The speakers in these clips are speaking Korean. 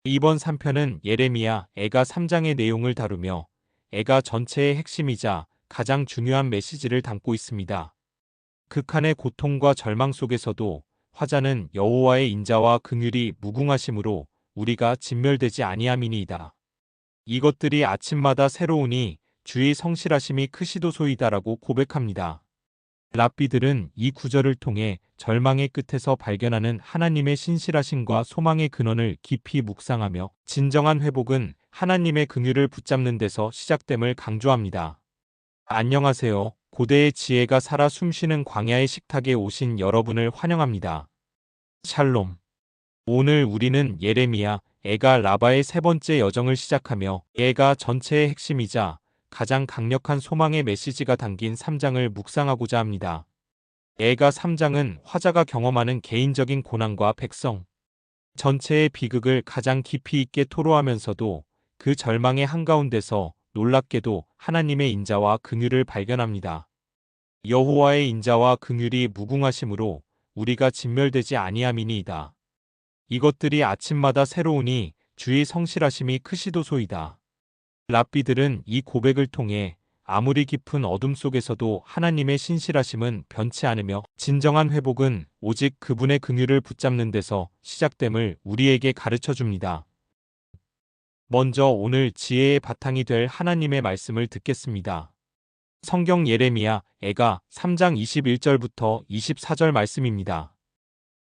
이번 3편은 예레미야 애가 3장의 내용을 다루며 애가 전체의 핵심이자 가장 중요한 메시지를 담고 있습니다. 극한의 고통과 절망 속에서도 화자는 여호와의 인자와 긍휼이 무궁하심으로 우리가 진멸되지 아니함이니이다. 이것들이 아침마다 새로우니 주의 성실하심이 크시도소이다라고 고백합니다. 랍비들은 이 구절을 통해 절망의 끝에서 발견하는 하나님의 신실하심과 소망의 근원을 깊이 묵상하며 진정한 회복은 하나님의 긍휼을 붙잡는 데서 시작됨을 강조합니다. 안녕하세요. 고대의 지혜가 살아 숨쉬는 광야의 식탁에 오신 여러분을 환영합니다. 샬롬. 오늘 우리는 예레미야 애가 라바의 세 번째 여정을 시작하며 애가 전체의 핵심이자 가장 강력한 소망의 메시지가 담긴 3장을 묵상하고자 합니다. 애가 3장은 화자가 경험하는 개인적인 고난과 백성 전체의 비극을 가장 깊이 있게 토로하면서도 그 절망의 한가운데서 놀랍게도 하나님의 인자와 긍휼을 발견합니다. 여호와의 인자와 긍휼이 무궁하심으로 우리가 진멸되지 아니함이니이다. 이것들이 아침마다 새로우니 주의 성실하심이 크시도소이다. 랍비들은 이 고백을 통해 아무리 깊은 어둠 속에서도 하나님의 신실하심은 변치 않으며 진정한 회복은 오직 그분의 긍휼을 붙잡는 데서 시작됨을 우리에게 가르쳐 줍니다. 먼저 오늘 지혜의 바탕이 될 하나님의 말씀을 듣겠습니다. 성경 예레미야 애가 3장 21절부터 24절 말씀입니다.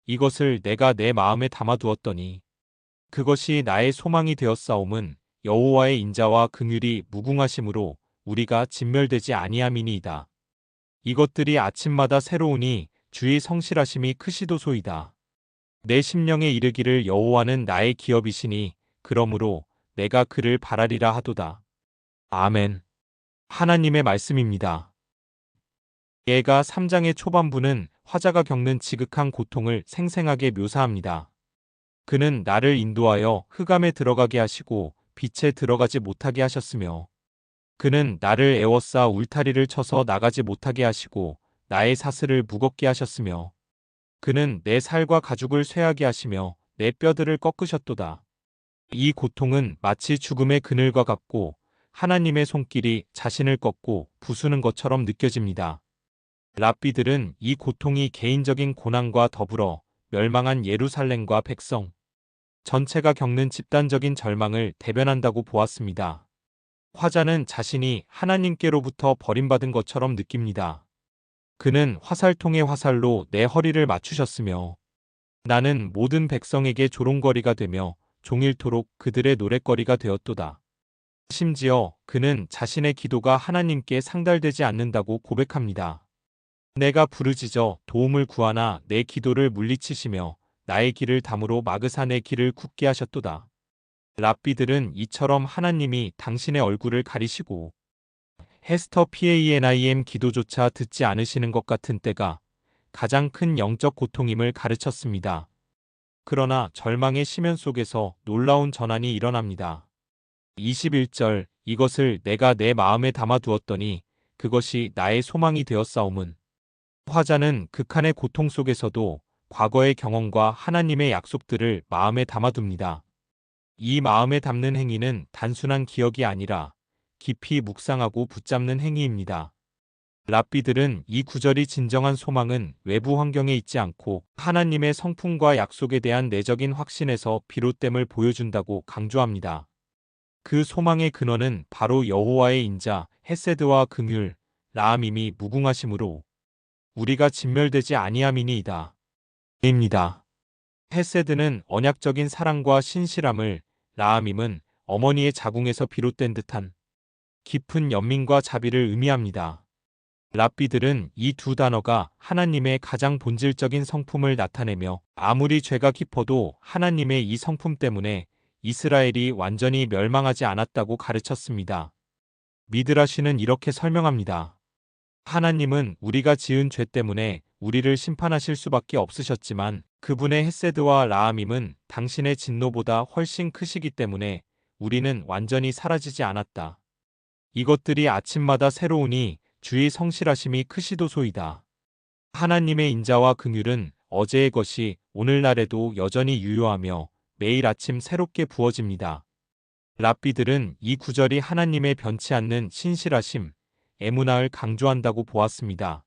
이것을 내가 내 마음에 담아두었더니 그것이 나의 소망이 되었사옴은 여호와의 인자와 긍휼이 무궁하심으로 우리가 진멸되지 아니함이니이다. 이것들이 아침마다 새로우니 주의 성실하심이 크시도소이다. 내 심령에 이르기를 여호와는 나의 기업이시니 그러므로 내가 그를 바라리라 하도다. 아멘. 하나님의 말씀입니다. 예가 3장의 초반부는 화자가 겪는 지극한 고통을 생생하게 묘사합니다. 그는 나를 인도하여 흑암에 들어가게 하시고 빛에 들어가지 못하게 하셨으며 그는 나를 애워싸 울타리를 쳐서 나가지 못하게 하시고 나의 사슬을 무겁게 하셨으며 그는 내 살과 가죽을 쇠하게 하시며 내 뼈들을 꺾으셨도다. 이 고통은 마치 죽음의 그늘과 같고 하나님의 손길이 자신을 꺾고 부수는 것처럼 느껴집니다. 랍비들은 이 고통이 개인적인 고난과 더불어 멸망한 예루살렘과 백성 전체가 겪는 집단적인 절망을 대변한다고 보았습니다. 화자는 자신이 하나님께로부터 버림받은 것처럼 느낍니다. 그는 화살통의 화살로 내 허리를 맞추셨으며 나는 모든 백성에게 조롱거리가 되며 종일토록 그들의 노랫거리가 되었도다. 심지어 그는 자신의 기도가 하나님께 상달되지 않는다고 고백합니다. 내가 부르짖어 도움을 구하나 내 기도를 물리치시며 나의 길을 담으로 막으사 내 길을 굳게 하셨도다. 랍비들은 이처럼 하나님이 당신의 얼굴을 가리시고 헤스터 PANIM 기도조차 듣지 않으시는 것 같은 때가 가장 큰 영적 고통임을 가르쳤습니다. 그러나 절망의 심연 속에서 놀라운 전환이 일어납니다. 21절 이것을 내가 내 마음에 담아두었더니 그것이 나의 소망이 되었사옴은 화자는 극한의 고통 속에서도 과거의 경험과 하나님의 약속들을 마음에 담아둡니다. 이 마음에 담는 행위는 단순한 기억이 아니라 깊이 묵상하고 붙잡는 행위입니다. 랍비들은 이 구절이 진정한 소망은 외부 환경에 있지 않고 하나님의 성품과 약속에 대한 내적인 확신에서 비롯됨을 보여준다고 강조합니다. 그 소망의 근원은 바로 여호와의 인자, 헤세드와 긍휼, 라함임이 무궁하심으로 우리가 진멸되지 아니함이니이다. 입니다. 헤세드는 언약적인 사랑과 신실함을, 라함임은 어머니의 자궁에서 비롯된 듯한 깊은 연민과 자비를 의미합니다. 랍비들은 이 두 단어가 하나님의 가장 본질적인 성품을 나타내며 아무리 죄가 깊어도 하나님의 이 성품 때문에 이스라엘이 완전히 멸망하지 않았다고 가르쳤습니다. 미드라시는 이렇게 설명합니다. 하나님은 우리가 지은 죄 때문에 우리를 심판하실 수밖에 없으셨지만 그분의 헤세드와 라함임은 당신의 진노보다 훨씬 크시기 때문에 우리는 완전히 사라지지 않았다. 이것들이 아침마다 새로우니 주의 성실하심이 크시도소이다. 하나님의 인자와 긍휼은 어제의 것이 오늘날에도 여전히 유효하며 매일 아침 새롭게 부어집니다. 랍비들은 이 구절이 하나님의 변치 않는 신실하심, 에무나를 강조한다고 보았습니다.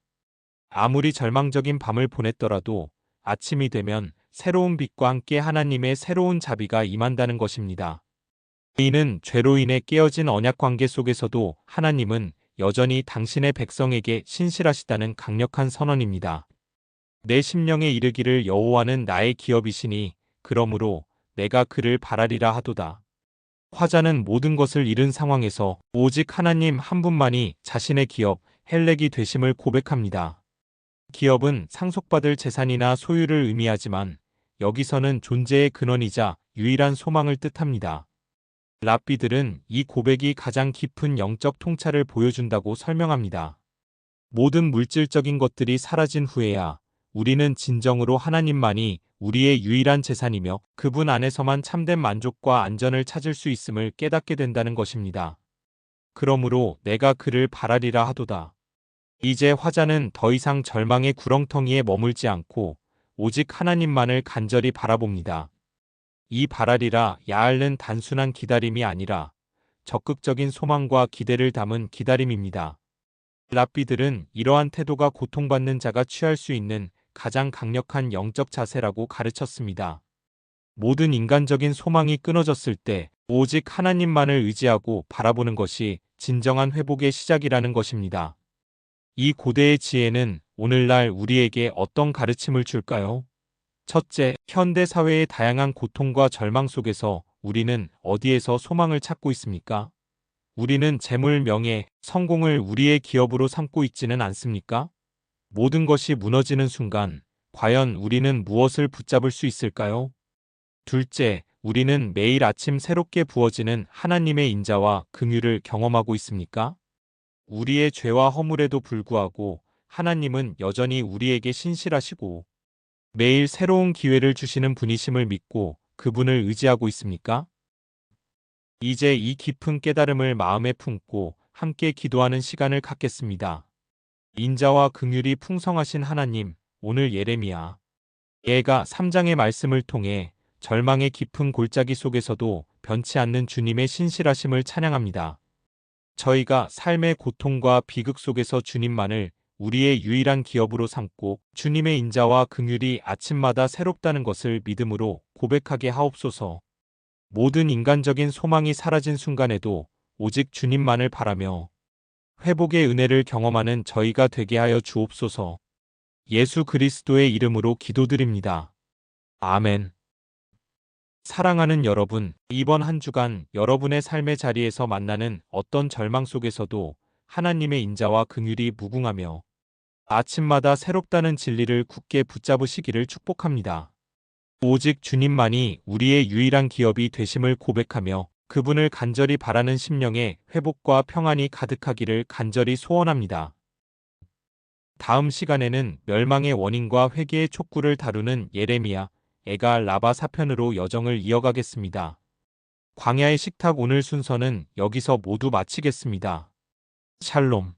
아무리 절망적인 밤을 보냈더라도 아침이 되면 새로운 빛과 함께 하나님의 새로운 자비가 임한다는 것입니다. 이는 죄로 인해 깨어진 언약 관계 속에서도 하나님은 여전히 당신의 백성에게 신실하시다는 강력한 선언입니다. 내 심령에 이르기를 여호와는 나의 기업이시니 그러므로 내가 그를 바라리라 하도다. 화자는 모든 것을 잃은 상황에서 오직 하나님 한 분만이 자신의 기업, 헬렉이 되심을 고백합니다. 기업은 상속받을 재산이나 소유를 의미하지만 여기서는 존재의 근원이자 유일한 소망을 뜻합니다. 랍비들은 이 고백이 가장 깊은 영적 통찰을 보여준다고 설명합니다. 모든 물질적인 것들이 사라진 후에야 우리는 진정으로 하나님만이 우리의 유일한 재산이며 그분 안에서만 참된 만족과 안전을 찾을 수 있음을 깨닫게 된다는 것입니다. 그러므로 내가 그를 바라리라 하도다. 이제 화자는 더 이상 절망의 구렁텅이에 머물지 않고 오직 하나님만을 간절히 바라봅니다. 이 바라리라 야알는 단순한 기다림이 아니라 적극적인 소망과 기대를 담은 기다림입니다. 랍비들은 이러한 태도가 고통받는 자가 취할 수 있는 가장 강력한 영적 자세라고 가르쳤습니다. 모든 인간적인 소망이 끊어졌을 때 오직 하나님만을 의지하고 바라보는 것이 진정한 회복의 시작이라는 것입니다. 이 고대의 지혜는 오늘날 우리에게 어떤 가르침을 줄까요? 첫째, 현대 사회의 다양한 고통과 절망 속에서 우리는 어디에서 소망을 찾고 있습니까? 우리는 재물, 명예, 성공을 우리의 기업으로 삼고 있지는 않습니까? 모든 것이 무너지는 순간, 과연 우리는 무엇을 붙잡을 수 있을까요? 둘째, 우리는 매일 아침 새롭게 부어지는 하나님의 인자와 긍휼을 경험하고 있습니까? 우리의 죄와 허물에도 불구하고 하나님은 여전히 우리에게 신실하시고 매일 새로운 기회를 주시는 분이심을 믿고 그분을 의지하고 있습니까? 이제 이 깊은 깨달음을 마음에 품고 함께 기도하는 시간을 갖겠습니다. 인자와 긍휼이 풍성하신 하나님, 오늘 예레미야 가 3장의 말씀을 통해 절망의 깊은 골짜기 속에서도 변치 않는 주님의 신실하심을 찬양합니다. 저희가 삶의 고통과 비극 속에서 주님만을 우리의 유일한 기업으로 삼고 주님의 인자와 긍휼이 아침마다 새롭다는 것을 믿음으로 고백하게 하옵소서. 모든 인간적인 소망이 사라진 순간에도 오직 주님만을 바라며 회복의 은혜를 경험하는 저희가 되게 하여 주옵소서. 예수 그리스도의 이름으로 기도드립니다. 아멘. 사랑하는 여러분, 이번 한 주간 여러분의 삶의 자리에서 만나는 어떤 절망 속에서도 하나님의 인자와 긍휼이 무궁하며 아침마다 새롭다는 진리를 굳게 붙잡으시기를 축복합니다. 오직 주님만이 우리의 유일한 기업이 되심을 고백하며 그분을 간절히 바라는 심령에 회복과 평안이 가득하기를 간절히 소원합니다. 다음 시간에는 멸망의 원인과 회개의 촉구를 다루는 예레미야 애가 라바 사편으로 여정을 이어가겠습니다. 광야의 식탁 오늘 순서는 여기서 모두 마치겠습니다. 샬롬.